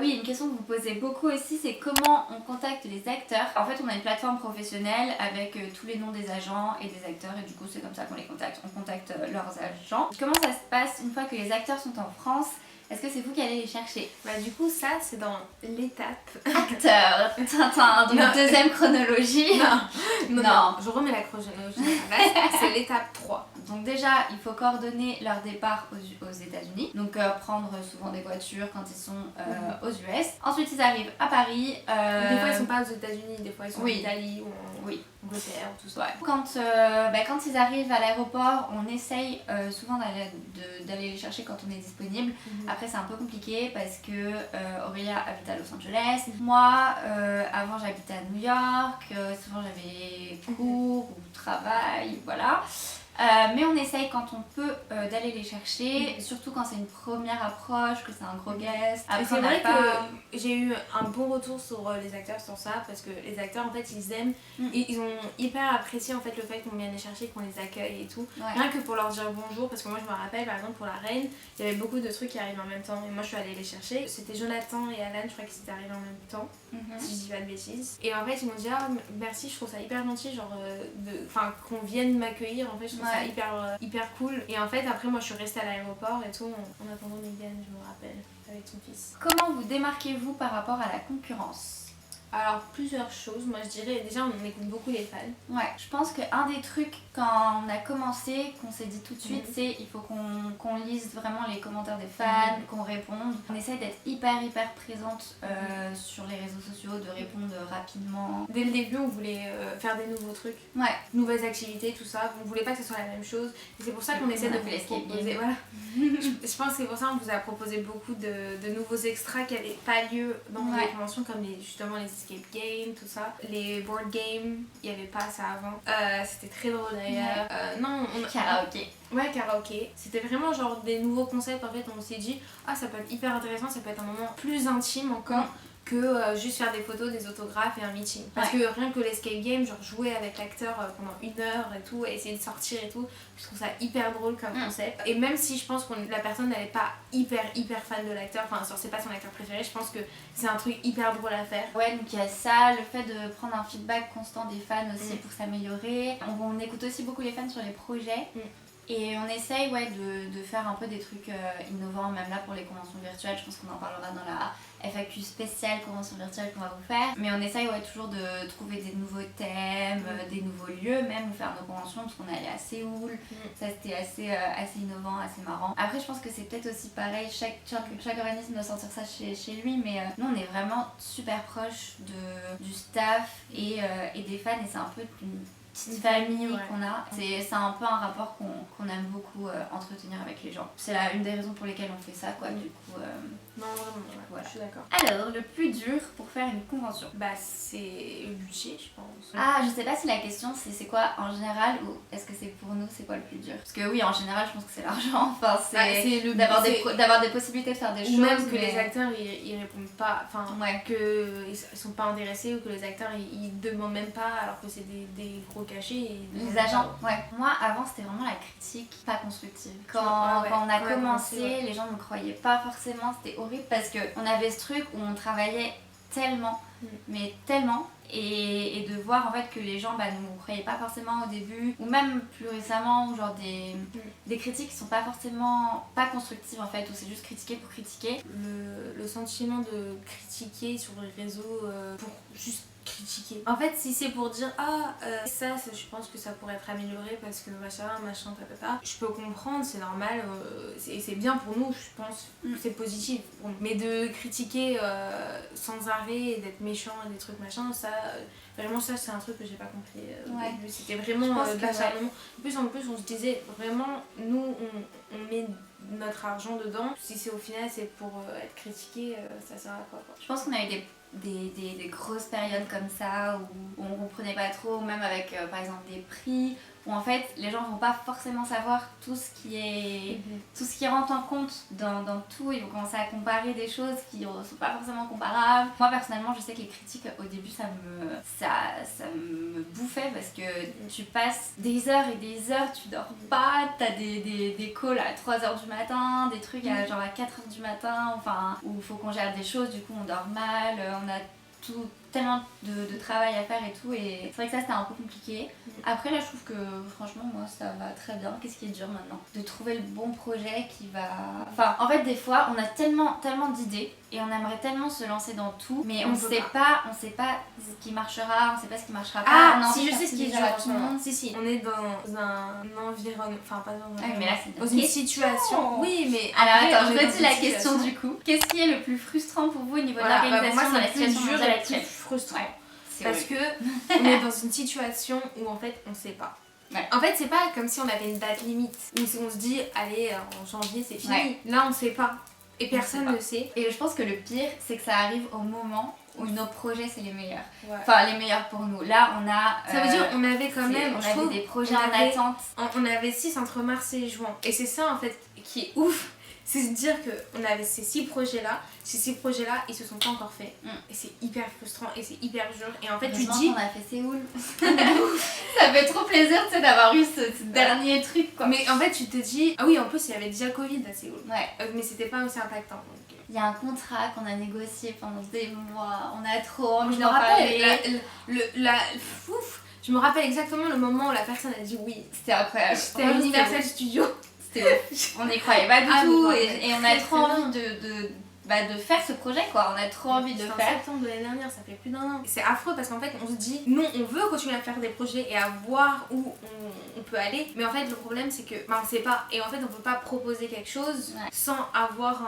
Oui, une question que vous posez beaucoup aussi, c'est comment on contacte les acteurs. En fait, on a une plateforme professionnelle avec tous les noms des agents et des acteurs et du coup, c'est comme ça qu'on les contacte. On contacte leurs agents. Comment ça se passe une fois que les acteurs sont en France? Est-ce que c'est vous qui allez les chercher? Bah du coup ça c'est dans l'étape Acteur, Tintin, donc Non. deuxième chronologie. Non. Je remets la chronologie à la base, c'est l'étape 3. Donc déjà, il faut coordonner leur départ aux États-Unis. Donc prendre souvent des voitures quand ils sont aux US. Ensuite, ils arrivent à Paris. Des fois ils sont pas aux États-Unis, des fois ils sont Oui. en Italie ou en Oui. Angleterre, tout ça. Ouais. Quand ils arrivent à l'aéroport, on essaye souvent d'aller les chercher quand on est disponible. Après, c'est un peu compliqué parce que Aurélia habite à Los Angeles. Moi, avant, j'habitais à New York. Souvent, j'avais cours ou travail, voilà. Mais on essaye quand on peut d'aller les chercher, surtout quand c'est une première approche, que c'est un gros guest. Après, c'est vrai que j'ai eu un bon retour sur les acteurs sur ça parce que les acteurs en fait ils aiment, ils ont hyper apprécié en fait le fait qu'on vienne les chercher, qu'on les accueille et tout. Ouais. Rien que pour leur dire bonjour, parce que moi je me rappelle par exemple pour la reine, il y avait beaucoup de trucs qui arrivent en même temps et moi je suis allée les chercher. C'était Jonathan et Alan, je crois qu'ils étaient arrivés en même temps, si je dis pas de bêtises. Et en fait ils m'ont dit ah merci, je trouve ça hyper gentil genre qu'on vienne m'accueillir, en fait je trouve ça hyper cool. Et en fait après moi je suis restée à l'aéroport et tout en attendant Megan, je me rappelle, avec son fils. Comment vous démarquez-vous par rapport à la concurrence? Alors plusieurs choses, moi je dirais déjà on écoute beaucoup les fans. Ouais, je pense qu'un des trucs quand on a commencé, qu'on s'est dit tout de suite, c'est il faut qu'on lise vraiment les commentaires des fans, qu'on réponde. On essaie d'être hyper présente sur les réseaux sociaux, de répondre rapidement. Dès le début on voulait faire des nouveaux trucs, nouvelles activités, tout ça. On voulait pas que ce soit la même chose et c'est pour ça qu'on essaie de vous proposer. Voilà. Je pense que c'est pour ça qu'on vous a proposé beaucoup de nouveaux extras qui n'avaient pas lieu dans les conventions comme justement les escape games, tout ça. Les board games, il n'y avait pas ça avant. C'était très drôle d'ailleurs. Karaoké. Ouais, karaoké. C'était vraiment genre des nouveaux concepts en fait. On s'est dit, ah ça peut être hyper intéressant, ça peut être un moment plus intime encore. Que juste faire des photos, des autographes et un meeting. Parce que rien que l'escape game, genre jouer avec l'acteur pendant 1 heure et tout, et essayer de sortir et tout, je trouve ça hyper drôle comme concept. Et même si je pense que la personne n'est pas hyper fan de l'acteur, enfin c'est pas son acteur préféré, je pense que c'est un truc hyper drôle à faire. Ouais, donc il y a ça, le fait de prendre un feedback constant des fans aussi pour s'améliorer. On écoute aussi beaucoup les fans sur les projets. Et on essaye de faire un peu des trucs innovants, même là pour les conventions virtuelles. Je pense qu'on en parlera dans la FAQ spéciale convention virtuelle qu'on va vous faire. Mais on essaye toujours de trouver des nouveaux thèmes, des nouveaux lieux, même faire nos conventions, parce qu'on est allé à Séoul. Ça c'était assez innovant, assez marrant. Après, je pense que c'est peut-être aussi pareil, chaque organisme doit sentir ça chez lui, mais nous on est vraiment super proche du staff et des fans, et c'est un peu une petite famille qu'on a. C'est un peu un rapport qu'on aime beaucoup entretenir avec les gens. C'est une des raisons pour lesquelles on fait ça, quoi. Du coup, non, vraiment, voilà. Je suis d'accord. Alors, le plus dur pour faire une convention? Bah, c'est le budget, je pense. Ah, je sais pas si la question c'est quoi en général, ou est-ce que c'est pour nous, c'est quoi le plus dur? Parce que oui, en général, je pense que c'est l'argent. Enfin, c'est d'avoir des possibilités de faire des choses. Ou même que les acteurs ils répondent pas, enfin, qu'ils sont pas intéressés, ou que les acteurs ils demandent même pas alors que c'est des gros cachets. Les agents, Moi, avant, c'était vraiment la critique pas constructive. Quand on a commencé, les gens ne me croyaient pas forcément, c'était horrible parce qu'on avait ce truc où on travaillait tellement, mais tellement. Et de voir en fait que les gens ne nous croyaient pas forcément au début, ou même plus récemment, genre des critiques qui sont pas forcément pas constructives en fait, ou c'est juste critiquer pour critiquer. Le sentiment de critiquer sur les réseaux pour juste critiquer. En fait, si c'est pour dire ça, je pense que ça pourrait être amélioré parce que machin, tatata, je peux comprendre, c'est normal, c'est bien pour nous, je pense, c'est positif pour nous. Mais de critiquer sans arrêt et d'être méchant et des trucs machin, ça, vraiment ça c'est un truc que j'ai pas compris. C'était vraiment de l'acharnement. En plus on se disait vraiment, nous on met notre argent dedans, si c'est au final c'est pour être critiqué, ça sert à quoi. Je pense qu'on a eu des grosses périodes comme ça où on comprenait pas trop, même avec par exemple des prix, où en fait les gens vont pas forcément savoir tout ce qui rentre en compte dans tout. Ils vont commencer à comparer des choses qui sont pas forcément comparables. Moi personnellement je sais que les critiques au début ça me bouffait parce que tu passes des heures et des heures, tu dors pas, t'as des calls à 3h du matin, des trucs à genre à 4h du matin, enfin où il faut qu'on gère des choses, du coup on dort mal, on a tellement de travail à faire et tout, et c'est vrai que ça c'était un peu compliqué. Après là je trouve que franchement moi ça va très bien. Qu'est-ce qui est dur maintenant? De trouver le bon projet qui va... Enfin en fait des fois on a tellement d'idées et on aimerait tellement se lancer dans tout, mais on sait pas ce qui marchera, on sait pas ce qui marchera pas. Si je sais ce qui est dur à tout le monde, si on est dans un environnement, enfin pas dans un mais là c'est dans une situation. Oui mais alors attends, je redis la question du coup. Qu'est-ce qui est le plus frustrant pour vous au niveau de l'organisation dans la situation mondiale actuelle? Frustrant. Ouais, parce que on est dans une situation où en fait on sait pas. Ouais. En fait c'est pas comme si on avait une date limite où on se dit allez en janvier c'est fini. Ouais. Là on sait pas et personne ne sait. Et je pense que le pire c'est que ça arrive au moment où nos projets c'est les meilleurs. Ouais. Enfin les meilleurs pour nous. Là on a... Ça veut dire on avait quand même... On avait des projets en attente. On avait 6 entre mars et juin. Et c'est ça en fait qui est ouf. C'est se dire qu'on avait ces 6 projets-là, ils se sont pas encore faits. Et c'est hyper frustrant et c'est hyper dur. Et en fait, tu dis. On a fait Séoul. Ça fait trop plaisir, tu sais, d'avoir eu ce dernier truc, quoi. Mais en fait, tu te dis. Ah oui, en plus, il y avait déjà Covid à Séoul. Ouais. Mais c'était pas aussi impactant. Donc... Il y a un contrat qu'on a négocié pendant des mois. On a trop envie d'en parler. Je me rappelle exactement le moment où la personne a dit oui. C'était incroyable. C'était à Universal Studios. On n'y croyait pas du tout et on a trop envie de faire ce projet quoi, on a trop envie de faire. En septembre de l'année dernière, ça fait plus d'1 an. C'est affreux parce qu'en fait on se dit non, on veut continuer à faire des projets et à voir où on peut aller, mais en fait le problème c'est que on sait pas et en fait on peut pas proposer quelque chose sans avoir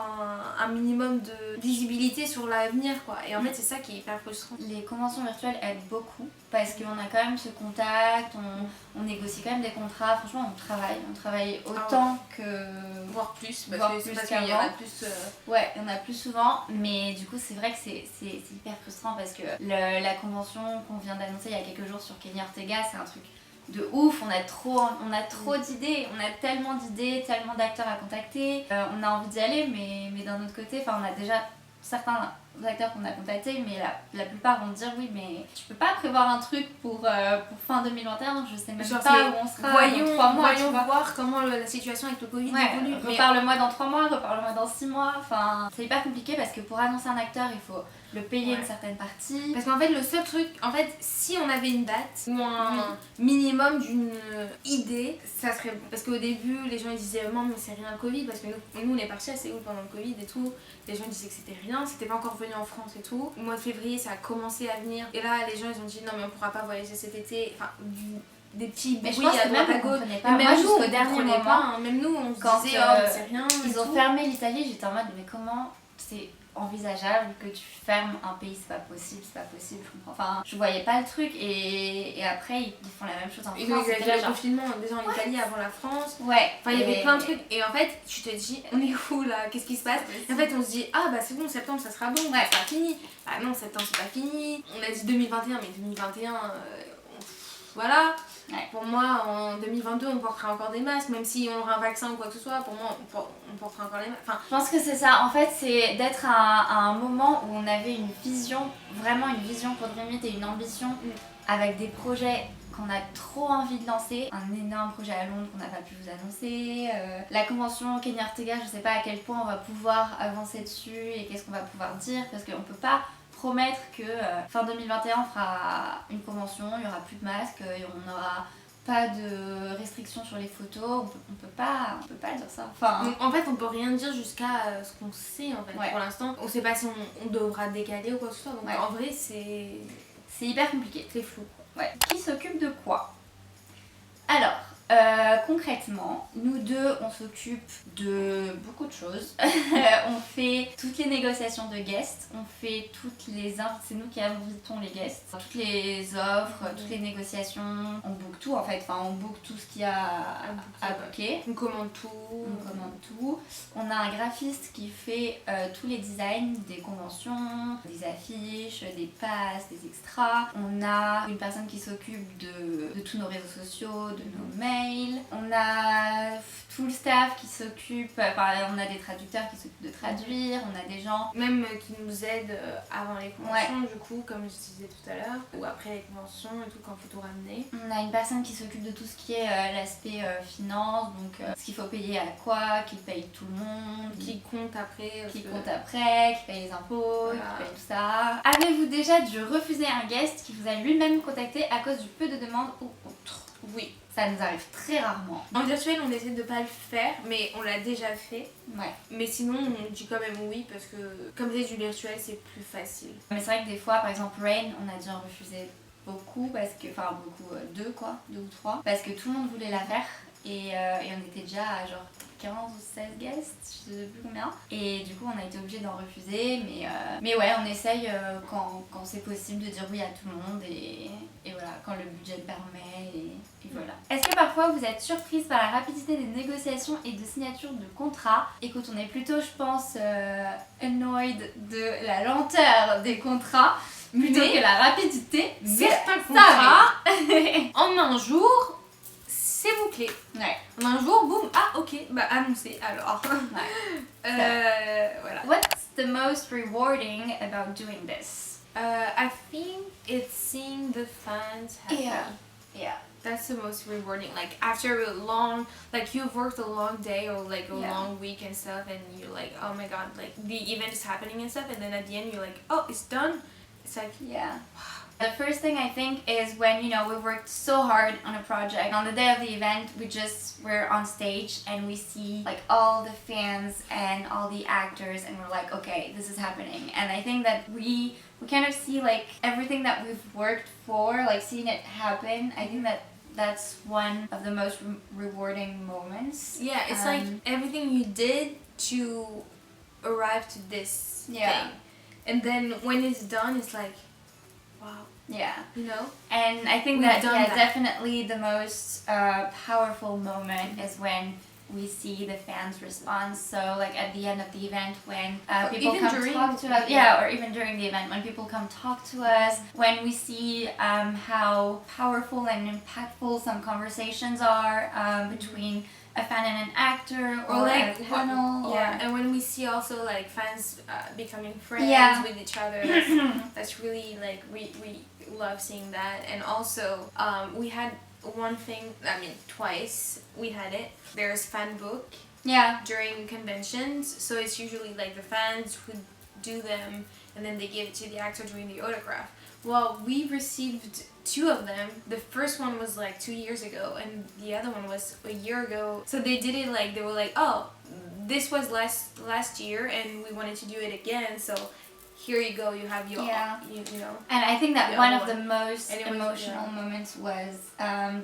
un minimum de visibilité sur l'avenir quoi, et en fait c'est ça qui est hyper frustrant. Les conventions virtuelles aident beaucoup parce qu'on a quand même ce contact, on négocie quand même des contrats, franchement on travaille autant que... voire plus, parce qu'il y en a plus... Ouais, il y en a plus souvent, mais du coup c'est vrai que c'est hyper frustrant parce que la convention qu'on vient d'annoncer il y a quelques jours sur Kenny Ortega, c'est un truc de ouf, on a trop d'idées, on a tellement d'idées, tellement d'acteurs à contacter, on a envie d'y aller, mais d'un autre côté, on a déjà certains acteurs qu'on a contactés, mais la plupart vont dire oui, mais tu peux pas prévoir un truc pour fin 2021, je sais même pas où on sera dans 3 mois. Voyons voir comment la situation avec le Covid évolue. Reparle-moi dans 3 mois, reparle-moi dans 6 mois, enfin c'est hyper compliqué parce que pour annoncer un acteur, il faut le payer une certaine partie. Parce qu'en fait le seul truc, en fait si on avait une date ou un minimum d'une idée, ça serait... Parce qu'au début les gens ils disaient non mais c'est rien le Covid, parce que nous on est partis à Séoul pendant le Covid et tout, les gens disaient que c'était rien, c'était pas encore venu en France et tout. Au mois de février ça a commencé à venir et là les gens ils ont dit non mais on pourra pas voyager cet été, enfin des petits bruits à droite à gauche. Même nous jusqu'au dernier moment, pas, même nous on se disait c'est rien. Ils ont fermé l'Italie, j'étais en mode mais comment c'est envisageable que tu fermes un pays, c'est pas possible, je comprends. Enfin, je voyais pas le truc et après ils font la même chose en France. Ils ont exagéré le confinement déjà en Italie avant la France. Ouais. Enfin, il y avait plein de trucs et en fait, tu te dis, on est où là? Qu'est-ce qui se passe? Et en fait, on se dit, ah bah c'est bon, septembre ça sera bon, ça sera fini. Bah non, septembre c'est pas fini. On a dit 2021, mais 2021, voilà. Ouais. Pour moi, en 2022, on portera encore des masques, même si on aura un vaccin ou quoi que ce soit, pour moi, on portera encore des masques. Enfin, je pense que c'est ça, en fait, c'est d'être à un moment où on avait une vision, vraiment une vision pour Dream et une ambition avec des projets qu'on a trop envie de lancer. Un énorme projet à Londres qu'on n'a pas pu vous annoncer. La convention Kenny Ortega, je sais pas à quel point on va pouvoir avancer dessus et qu'est-ce qu'on va pouvoir dire, parce qu'on peut pas promettre que fin 2021 on fera une convention, il n'y aura plus de masques, on n'aura pas de restrictions sur les photos, on peut pas dire ça. Enfin... Donc, en fait on peut rien dire jusqu'à ce qu'on sait en fait. Pour l'instant on sait pas si on devra décaler ou quoi que ce soit, donc en vrai c'est hyper compliqué. C'est flou. Ouais. Qui s'occupe de quoi? Alors, Concrètement, nous deux, on s'occupe de beaucoup de choses. On fait toutes les négociations de guests, on fait toutes les c'est nous qui invitons les guests, toutes les offres, toutes les négociations, on book tout en fait, enfin on book tout ce qu'il y a à booker. On commande tout. On a un graphiste qui fait tous les designs des conventions, des affiches, des passes, des extras. On a une personne qui s'occupe de tous nos réseaux sociaux, de nos mails. On a tout le staff qui s'occupe, on a des traducteurs qui s'occupent de traduire, on a des gens même qui nous aident avant les conventions du coup, comme je disais tout à l'heure, ou après les conventions et tout, quand il faut tout ramener. On a une personne qui s'occupe de tout ce qui est l'aspect finance, donc ce qu'il faut payer à quoi, qui paye tout le monde, qui compte après, qui paye les impôts, qui paye tout ça. Avez-vous déjà dû refuser un guest qui vous a lui-même contacté à cause du peu de demandes ou autre? Oui. Ça nous arrive très rarement. En virtuel, on essaie de pas le faire, mais on l'a déjà fait. Ouais. Mais sinon, on dit quand même oui parce que comme c'est du virtuel, c'est plus facile. Mais c'est vrai que des fois, par exemple, Rain, on a dû en refuser beaucoup, deux ou trois, parce que tout le monde voulait la faire et on était déjà à genre 15 ou 16 guests, je sais plus combien. Et du coup, on a été obligé d'en refuser. Mais ouais, on essaye quand c'est possible de dire oui à tout le monde et voilà, quand le budget le permet. Et voilà. Est-ce que parfois vous êtes surprise par la rapidité des négociations et de signature de contrats? Écoute, on est plutôt, je pense, annoyed de la lenteur des contrats plutôt que la rapidité. Certains contrats, en un jour, c'est bouclé. Ouais. En un jour, boum, ok, annoncé alors. Voilà. What's the most rewarding about doing this? I think it's seeing the fans happy. Yeah. That's the most rewarding. Like after a long, like you've worked a long day or like a long week and stuff, and you're like, oh my god, like the event is happening and stuff, and then at the end you're like, oh, it's done. It's like, wow. The first thing I think is when, we worked so hard on a project. On the day of the event, we're on stage and we see like all the fans and all the actors and we're like, okay, this is happening. And I think that we kind of see like everything that we've worked for, like seeing it happen. I think that's one of the most rewarding moments. Yeah, it's like everything you did to arrive to this thing. And then when it's done, it's like, wow. Yeah. And I think that definitely the most powerful moment is when we see the fans' response. So like at the end of the event when people come talk to us. Yeah, or even during the event when people come talk to us. When we see how powerful and impactful some conversations are between a fan and an actor or like a panel. And when we see also like fans becoming friends with each other, that's really like we love seeing that. And also we had twice we had it. There's fan book during conventions, so it's usually like the fans who do them and then they give it to the actor during the autograph. Well, we received 2 of them. The first one was like 2 years ago and the other one was a year ago. So they did it like, they were like, oh, this was last year and we wanted to do it again, so here you go, you have your, you know. And I think that one of the most emotional moments was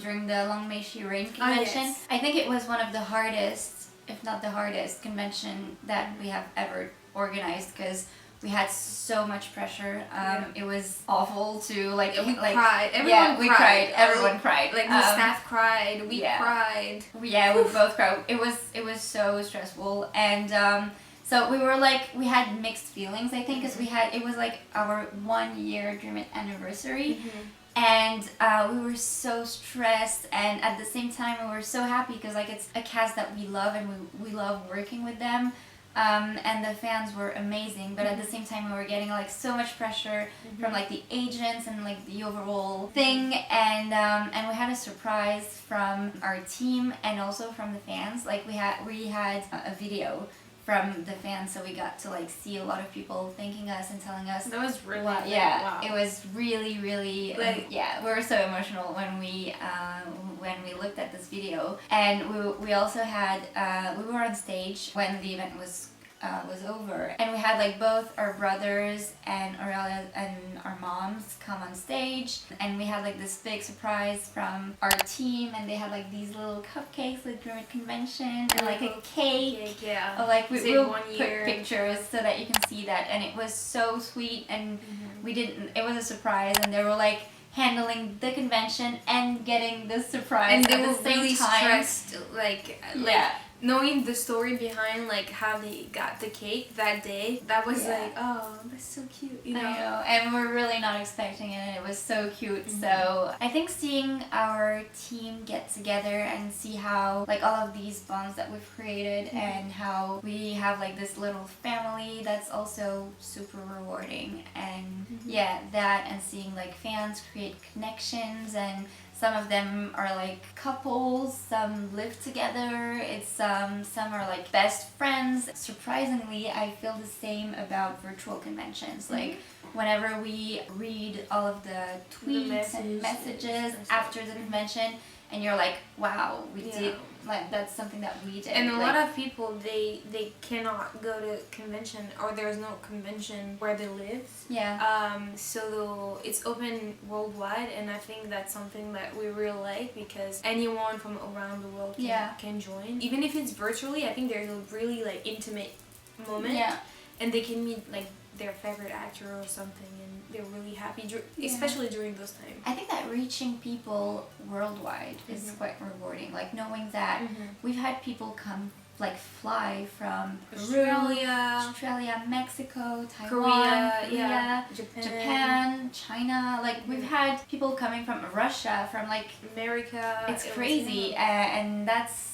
during the Long May She Reign convention. I think it was one of the hardest, if not the hardest, convention that we have ever organized because we had so much pressure. It was awful to we cried. Everyone cried. Everyone cried. Like the staff cried. We cried. Yeah, we both cried. It was so stressful and. So we were like, we had mixed feelings, I think, because it was like our 1 year Dream It anniversary. And we were so stressed and at the same time we were so happy because like it's a cast that we love and we love working with them. And the fans were amazing, but at the same time we were getting like so much pressure from like the agents and like the overall thing, and we had a surprise from our team and also from the fans. Like we had a video from the fans, so we got to like see a lot of people thanking us and telling us. That was really wow. It was really we were so emotional when we looked at this video. And we also had we were on stage when the event was was over, and we had like both our brothers and Aurelia and our moms come on stage, and we had like this big surprise from our team, and they had like these little cupcakes like during convention and like a cake. Yeah. Or, like we'll put 1 year pictures so that you can see that, and it was so sweet, and it was a surprise, and they were like handling the convention and getting the surprise and they at were the same really time. stressed, like knowing the story behind like how they got the cake that day, that was like, oh, that's so cute, you know. I know, and we're really not expecting it, and it was so cute. So I think seeing our team get together and see how like all of these bonds that we've created and how we have like this little family, that's also super rewarding. And that, and seeing like fans create connections, and some of them are like couples, some live together, it's some are like best friends. Surprisingly, I feel the same about virtual conventions. Like whenever we read all of the tweets and messages after the convention, and you're like, wow, we did, like that's something that we did. And a lot of people, they cannot go to convention, or there's no convention where they live. So it's open worldwide, and I think that's something that we really like, because anyone from around the world can join. Even if it's virtually, I think there's a really like intimate moment, and they can meet like their favorite actor or something, and they're really happy, especially during those times. I think that reaching people worldwide is quite rewarding. Like knowing that we've had people come, like fly from Australia, Mexico, Taiwan, Korea, Japan, China. Like we've had people coming from Russia, from like America. It's crazy, and that's.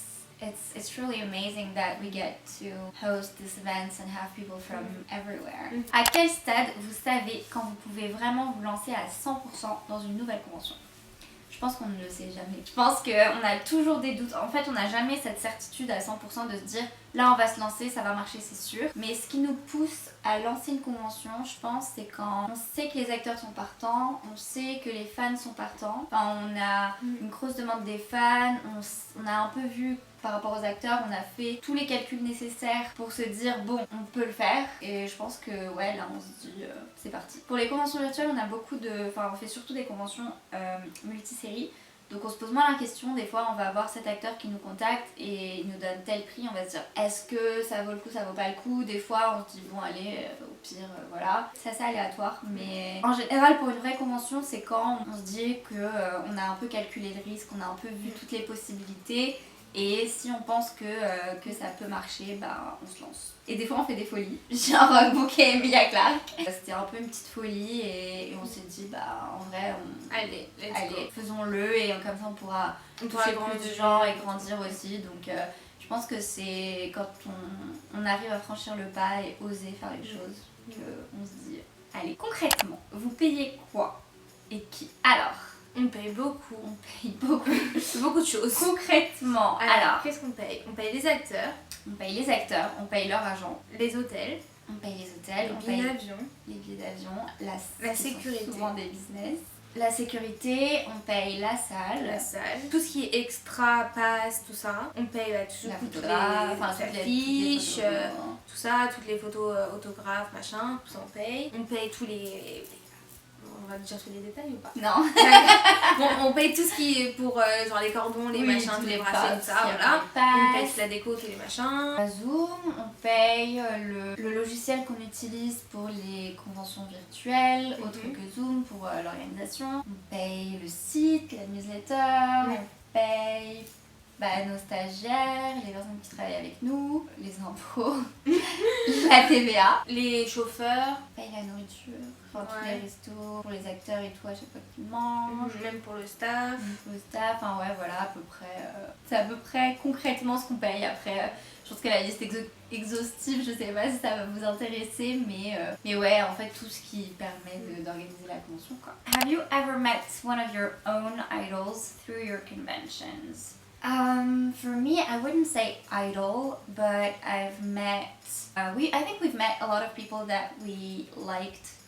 It's truly amazing that we get to host these events and have people from everywhere. À quel stade vous savez quand vous pouvez vraiment vous lancer à 100% dans une nouvelle convention? Je pense qu'on ne le sait jamais. Je pense qu'on a toujours des doutes. En fait, on n'a jamais cette certitude à 100% de se dire là on va se lancer, ça va marcher, c'est sûr. Mais ce qui nous pousse à lancer une convention, je pense, c'est quand on sait que les acteurs sont partants, on sait que les fans sont partants. Enfin, on a une grosse demande des fans, on a un peu vu par rapport aux acteurs, on a fait tous les calculs nécessaires pour se dire bon, on peut le faire, et je pense que ouais, là on se dit c'est parti. Pour les conventions virtuelles, on fait surtout des conventions multiséries, donc on se pose moins la question. Des fois on va avoir cet acteur qui nous contacte et il nous donne tel prix, on va se dire est-ce que ça vaut le coup, ça vaut pas le coup. Des fois on se dit bon allez, au pire voilà, c'est assez aléatoire, mais en général pour une vraie convention c'est quand on se dit que on a un peu calculé le risque, on a un peu vu toutes les possibilités. Et si on pense que ça peut marcher, bah on se lance. Et des fois on fait des folies, genre booker Emilia Clarke. C'était un peu une petite folie, et on s'est dit bah en vrai allez, faisons-le, et comme ça on pourra toucher plus de gens et grandir aussi. Donc je pense que c'est quand on arrive à franchir le pas et oser faire les choses qu'on se dit allez. Concrètement, vous payez quoi et qui? Alors, on paye beaucoup. On paye beaucoup. Beaucoup de choses. Concrètement, alors qu'est-ce qu'on paye? On paye les acteurs. On paye les acteurs, on paye leur agent. Les hôtels. On paye les hôtels. Les billets d'avion. Les billets d'avion. La sécurité. Souvent des business. La sécurité, on paye la salle. Tout ce qui est extra, passe, tout ça. On paye toutes les affiches, tout ça, toutes les photos autographes, machin, tout ça on paye. On paye tous les... On va déjà tous les détails ou pas? Non. Bon, on paye tout ce qui est pour genre les cordons, les machins, tous les bracelets, tout ça, voilà. On paye la déco, tous les machins. Zoom, on paye le logiciel qu'on utilise pour les conventions virtuelles, autre que Zoom pour l'organisation. On paye le site, la newsletter, on paye nos stagiaires, les personnes qui travaillent avec nous, les impôts, la TVA, les chauffeurs, on paye la nourriture, tous les restos pour les acteurs et tout à chaque fois qu'ils mangent, même pour le staff. Enfin ouais, voilà, à peu près, c'est à peu près concrètement ce qu'on paye. Après, je pense que la liste exhaustive, je sais pas si ça va vous intéresser, mais ouais, en fait tout ce qui permet d'organiser la convention, quoi. Have you ever met one of your own idols through your conventions? For me, I wouldn't say idol, but I've met, I think we've met a lot of people that we liked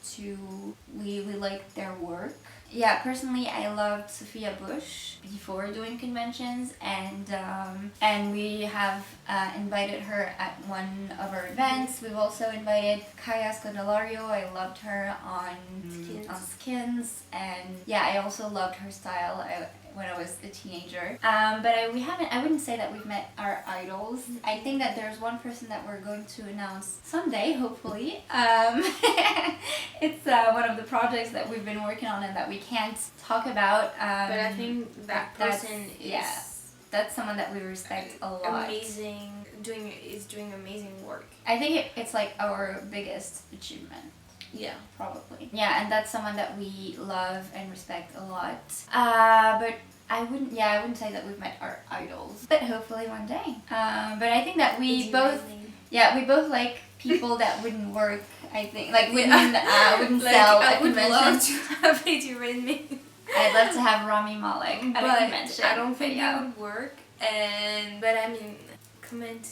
their work, Yeah, personally, I loved Sophia Bush before doing conventions, and we have invited her at one of our events. We've also invited Kaya Scodelario. I loved her on Skins, and yeah, I also loved her style when I was a teenager. But I wouldn't say that we've met our idols. I think that there's one person that we're going to announce someday, hopefully. It's one of the projects that we've been working on and that we can't talk about. But I think that person that's someone that we respect a lot. Amazing, doing amazing work. I think it's like our biggest achievement. Yeah, probably. Yeah, and that's someone that we love and respect a lot. But I wouldn't say that we've met our idols, but hopefully one day. But I think that we both like people that wouldn't work. I think wouldn't sell at conventions. I would love to have Eddie Redmayne. I'd love to have Rami Malek at a convention. I don't think that would work. But I mean, comment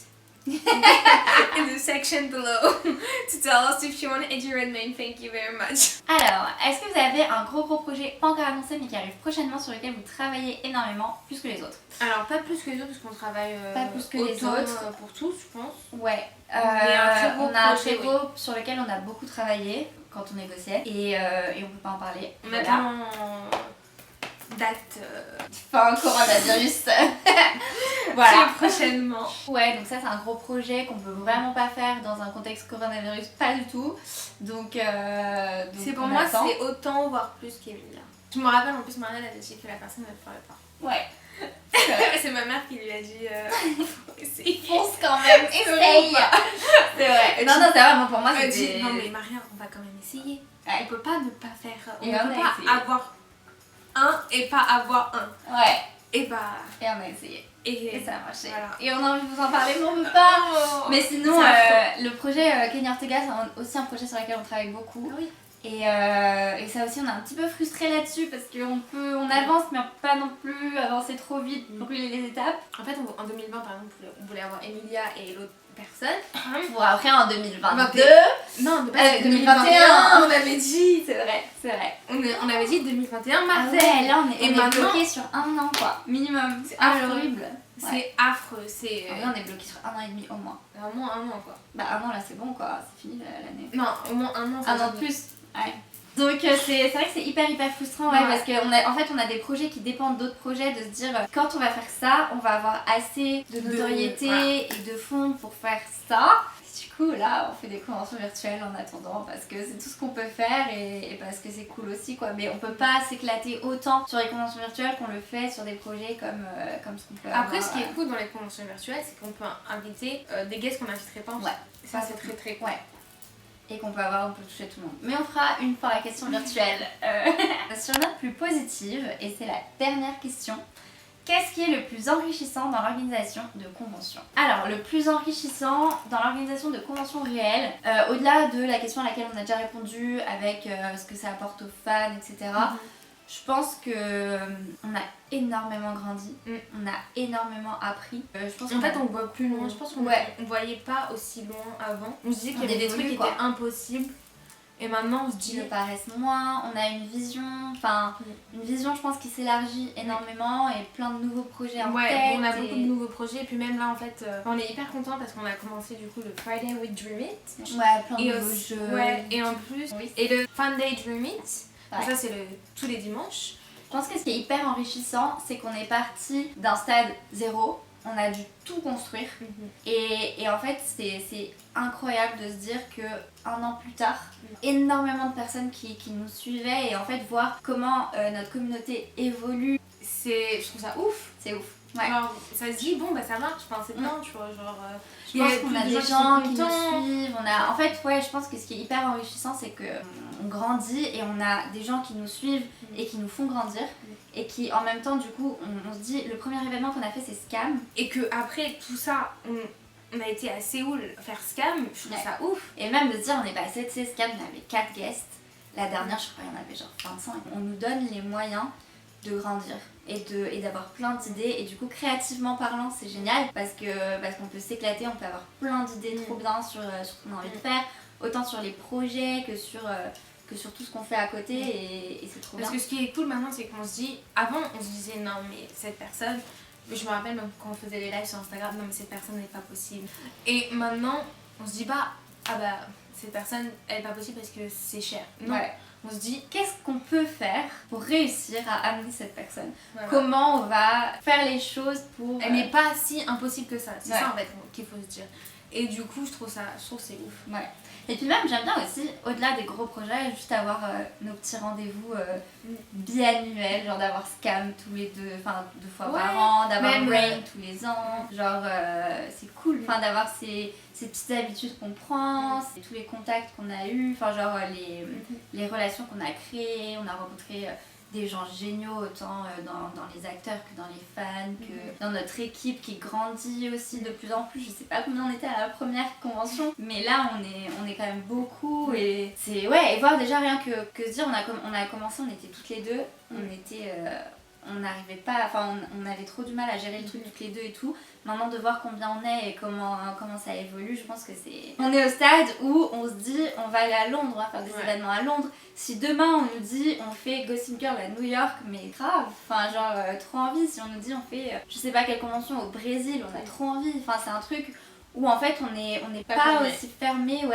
in the section below to tell us if you want Eddie Redmayne. Thank you very much. Alors, est-ce que vous avez un gros projet pas encore annoncé mais qui arrive prochainement sur lequel vous travaillez énormément, plus que les autres? Alors pas plus que les autres parce qu'on travaille pas plus que les autres pour tous, je pense. Ouais. On a un très gros sur lequel on a beaucoup travaillé quand on négociait et on peut pas en parler. On attend date fin coronavirus. Voilà. Prochainement. Ouais, donc ça c'est un gros projet qu'on peut vraiment pas faire dans un contexte coronavirus, pas du tout. Donc c'est pour moi c'est autant voire plus qu'Emilia. Je me rappelle en plus Marianne avait dit que la personne ne le ferait pas. Ouais. C'est ma mère qui lui a dit essaye. Fonce quand même, essaye. C'est vrai. Non, c'est vraiment pour moi c'est dit non mais Marianne on va quand même essayer. Ouais. On peut pas ne pas faire. On et ne peut pas avoir un et pas avoir un. Ouais. Et bah. Et on a essayé. Et ça a marché. Voilà. Et on a envie de vous en parler, mais on ne peut pas. Mais sinon, le projet Kenny Ortega, c'est aussi un projet sur lequel on travaille beaucoup. Oui. Et ça aussi, on est un petit peu frustrés là-dessus parce qu'on avance, mais on peut pas non plus avancer trop vite, brûler les étapes. En fait, en 2020, par exemple, on voulait avoir Emilia et l'autre personne. Pour après, en 2022. Non, 2021. On avait dit, c'est vrai. On avait dit 2021, Marseille. Ah ouais, là, on est bloqué sur un an, quoi. Minimum. C'est horrible. C'est affreux. On est bloqué sur un an et demi au moins. Au moins un an, quoi. Bah, un an là, c'est bon, quoi. C'est fini l'année. Non, au moins un an. Un an de plus. Ouais. Donc c'est vrai que c'est hyper frustrant parce qu'en a des projets qui dépendent d'autres projets, de se dire quand on va faire ça, on va avoir assez de notoriété et de fonds pour faire ça. Du coup là on fait des conventions virtuelles en attendant parce que c'est tout ce qu'on peut faire et parce que c'est cool aussi quoi. Mais on peut pas s'éclater autant sur les conventions virtuelles qu'on le fait sur des projets comme ce qu'on peut avoir. Après ce qui est cool dans les conventions virtuelles c'est qu'on peut inviter des guests qu'on n'inviterait pas. Ouais. Ça c'est très cool. Ouais. Et qu'on peut toucher tout le monde. Mais on fera une fois la question virtuelle. Sur une note plus positive, et c'est la dernière question, qu'est-ce qui est le plus enrichissant dans l'organisation de conventions? Alors, le plus enrichissant dans l'organisation de conventions réelles, au-delà de la question à laquelle on a déjà répondu avec ce que ça apporte aux fans, etc., je pense qu'on a énormément grandi, on a énormément appris. Je pense en fait, on voit plus loin. Je pense qu'on on voyait pas aussi loin avant. On se disait qu'il y avait des trucs qui étaient impossibles. Et maintenant, on se dit. Ils nous paraissent moins. On a une vision, je pense, qui s'élargit énormément et plein de nouveaux projets en tête. On a beaucoup de nouveaux projets. Et puis même là, en fait, on est hyper contents parce qu'on a commencé du coup le Friday with Dream It. Ouais, plein de nouveaux jeux. Ouais, et en plus, et le Fun Day Dream It. Ouais. Ça, c'est tous les dimanches. Je pense que ce qui est hyper enrichissant, c'est qu'on est parti d'un stade 0. On a dû tout construire. Et en fait, c'est incroyable de se dire qu'un an plus tard, énormément de personnes qui nous suivaient et en fait, voir comment notre communauté évolue, je trouve ça ouf. C'est ouf. Ouais. Genre, ça se dit, bon, bah ça marche, c'est bien, tu vois, genre... Je pense qu'on a des gens qui nous suivent, en fait, je pense que ce qui est hyper enrichissant, c'est qu'on grandit et on a des gens qui nous suivent et qui nous font grandir et qui, en même temps, du coup, on se dit, le premier événement qu'on a fait, c'est Scam. Et qu'après tout ça, on a été à Séoul faire Scam, je trouve ça ouf. Et même de se dire, on est passé de Scam, on avait 4 guests, la dernière, je crois, il y en avait genre 25. On nous donne les moyens de grandir et d'avoir plein d'idées et du coup créativement parlant c'est génial parce qu'on peut s'éclater, on peut avoir plein d'idées trop bien sur ce qu'on a envie de faire, autant sur les projets que que sur tout ce qu'on fait à côté et c'est trop bien. Parce que ce qui est cool maintenant, c'est qu'on se dit, avant on se disait non mais cette personne, je me rappelle même quand on faisait les lives sur Instagram, non mais cette personne n'est pas possible. Et maintenant on se dit pas, ah bah cette personne elle est pas possible parce que c'est cher. Non, on se dit qu'est-ce qu'on peut faire pour réussir à amener cette personne, comment on va faire les choses pour... Elle n'est pas si impossible que ça, c'est ça en fait qu'il faut se dire. Et du coup je trouve c'est ouf. Et puis même j'aime bien aussi, au-delà des gros projets, juste avoir nos petits rendez-vous biannuels, genre d'avoir Scam tous les deux fois par an, d'avoir Rain tous les ans, genre c'est cool, d'avoir ces petites habitudes qu'on prend, tous les contacts qu'on a eus, genre les relations qu'on a créées, on a rencontré des gens géniaux autant dans les acteurs que dans les fans, que dans notre équipe qui grandit aussi de plus en plus. Je sais pas combien on était à la première convention, mais là on est quand même beaucoup et c'est et voir déjà rien que se dire on a commencé, on était toutes les deux, on n'arrivait pas, on avait trop du mal à gérer le truc toutes les deux et tout. Maintenant de voir combien on est et comment ça évolue, je pense que on est au stade où on se dit on va aller à Londres, on va faire des événements à Londres. Si demain on nous dit on fait Gossip Girl à New York, mais grave, trop envie. Si on nous dit on fait je sais pas quelle convention au Brésil, on a trop envie. C'est un truc où en fait on n'est pas aussi fermé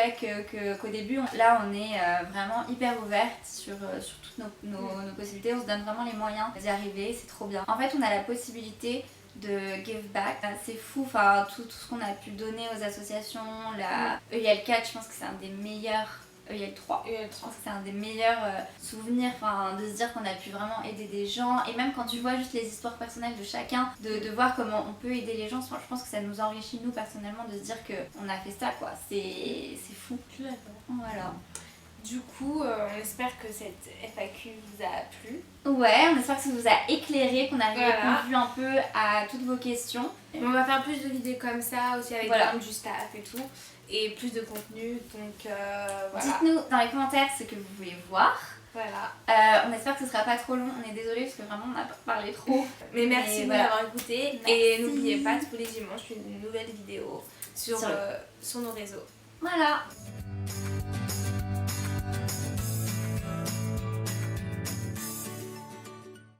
qu'au début. Là on est vraiment hyper ouverte sur toutes nos possibilités, on se donne vraiment les moyens d'y arriver, c'est trop bien. En fait on a la possibilité de give back, c'est fou, tout ce qu'on a pu donner aux associations, la EIL 4 je pense que c'est un des meilleurs, EIL 3 je pense que c'est un des meilleurs souvenirs, de se dire qu'on a pu vraiment aider des gens, et même quand tu vois juste les histoires personnelles de chacun, de voir comment on peut aider les gens, je pense que ça nous enrichit nous personnellement de se dire qu'on a fait ça quoi, c'est fou. Je suis d'accord. Voilà. Du coup, on espère que cette FAQ vous a plu. Ouais, on espère que ça vous a éclairé, qu'on a répondu un peu à toutes vos questions. On va faire plus de vidéos comme ça, aussi avec du staff et tout, et plus de contenu, donc Dites-nous dans les commentaires ce que vous voulez voir. On espère que ce sera pas trop long, on est désolé parce que vraiment on a parlé trop. Mais merci de nous avoir écoutés, et n'oubliez pas tous les dimanches une nouvelle vidéo sur nos réseaux. Voilà.